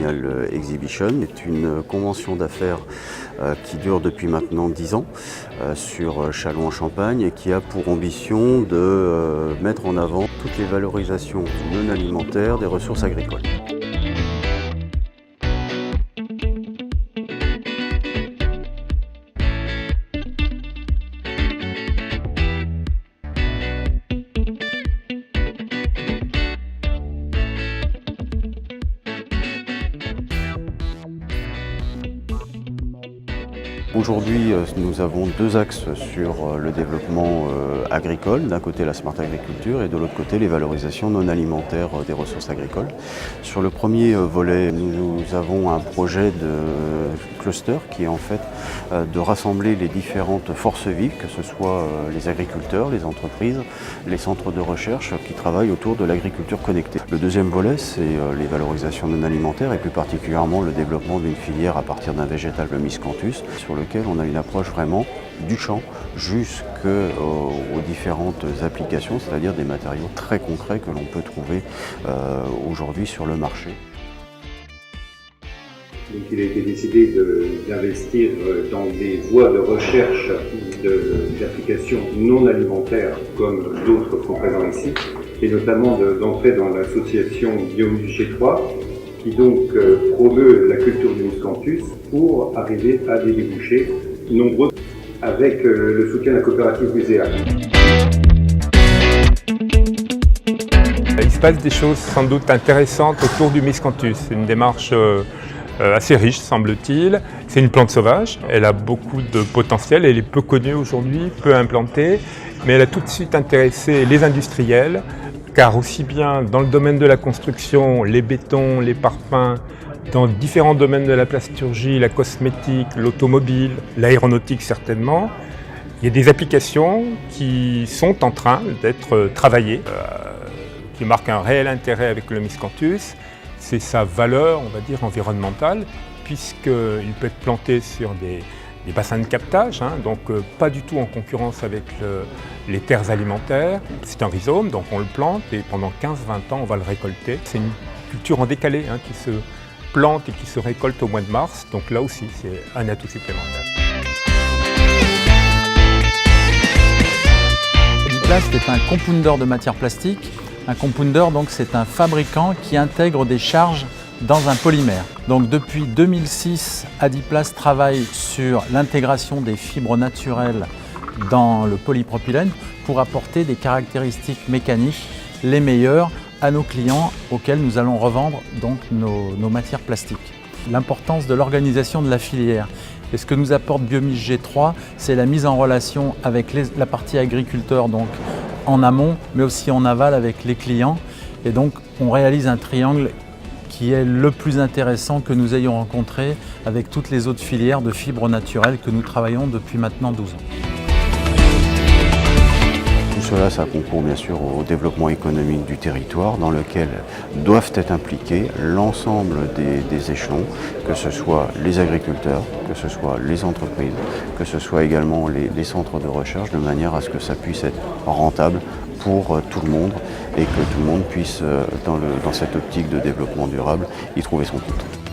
Colonial Exhibition est une convention d'affaires qui dure depuis maintenant 10 ans sur Châlons-en-Champagne et qui a pour ambition de mettre en avant toutes les valorisations non alimentaires des ressources agricoles. Aujourd'hui, nous avons deux axes sur le développement agricole. D'un côté, la Smart Agriculture et de l'autre côté, les valorisations non alimentaires des ressources agricoles. Sur le premier volet, nous avons un projet de cluster qui est en fait de rassembler les différentes forces vives, que ce soit les agriculteurs, les entreprises, les centres de recherche qui travaillent autour de l'agriculture connectée. Le deuxième volet, c'est les valorisations non alimentaires et plus particulièrement le développement d'une filière à partir d'un végétal, le miscanthus, sur lequel on a une approche vraiment du champ jusqu'aux différentes applications, c'est-à-dire des matériaux très concrets que l'on peut trouver aujourd'hui sur le marché. Donc il a été décidé d'investir dans des voies de recherche d'applications non alimentaires comme d'autres sont présents ici, et notamment d'entrer dans l'association Biomus G3 qui donc promeut la culture du miscanthus pour arriver à des débouchés nombreux avec le soutien de la coopérative muséale. Il se passe des choses sans doute intéressantes autour du miscanthus. C'est une démarche assez riche, semble-t-il. C'est une plante sauvage, elle a beaucoup de potentiel, elle est peu connue aujourd'hui, peu implantée, mais elle a tout de suite intéressé les industriels, car aussi bien dans le domaine de la construction, les bétons, les parpaings, dans différents domaines de la plasturgie, la cosmétique, l'automobile, l'aéronautique certainement, il y a des applications qui sont en train d'être travaillées, qui marquent un réel intérêt avec le miscanthus. C'est sa valeur, on va dire, environnementale, puisqu'il peut être planté sur des bassins de captage, donc pas du tout en concurrence avec les terres alimentaires. C'est un rhizome, donc on le plante et pendant 15-20 ans on va le récolter. C'est une culture en décalé qui se plante et qui se récolte au mois de mars, donc là aussi c'est un atout supplémentaire. Adiplast est un compounder de matière plastique. Un compounder, donc, c'est un fabricant qui intègre des charges dans un polymère. Donc depuis 2006, Adiplast travaille sur l'intégration des fibres naturelles dans le polypropylène pour apporter des caractéristiques mécaniques les meilleures à nos clients auxquels nous allons revendre donc nos matières plastiques. L'importance de l'organisation de la filière. Et ce que nous apporte Biomus G3, c'est la mise en relation avec la partie agriculteur, donc en amont, mais aussi en aval avec les clients. Et donc on réalise un triangle qui est le plus intéressant que nous ayons rencontré avec toutes les autres filières de fibres naturelles que nous travaillons depuis maintenant 12 ans. Tout cela, ça concourt bien sûr au développement économique du territoire dans lequel doivent être impliqués l'ensemble des échelons, que ce soit les agriculteurs, que ce soit les entreprises, que ce soit également les centres de recherche, de manière à ce que ça puisse être rentable pour tout le monde et que tout le monde puisse, dans cette optique de développement durable, y trouver son compte.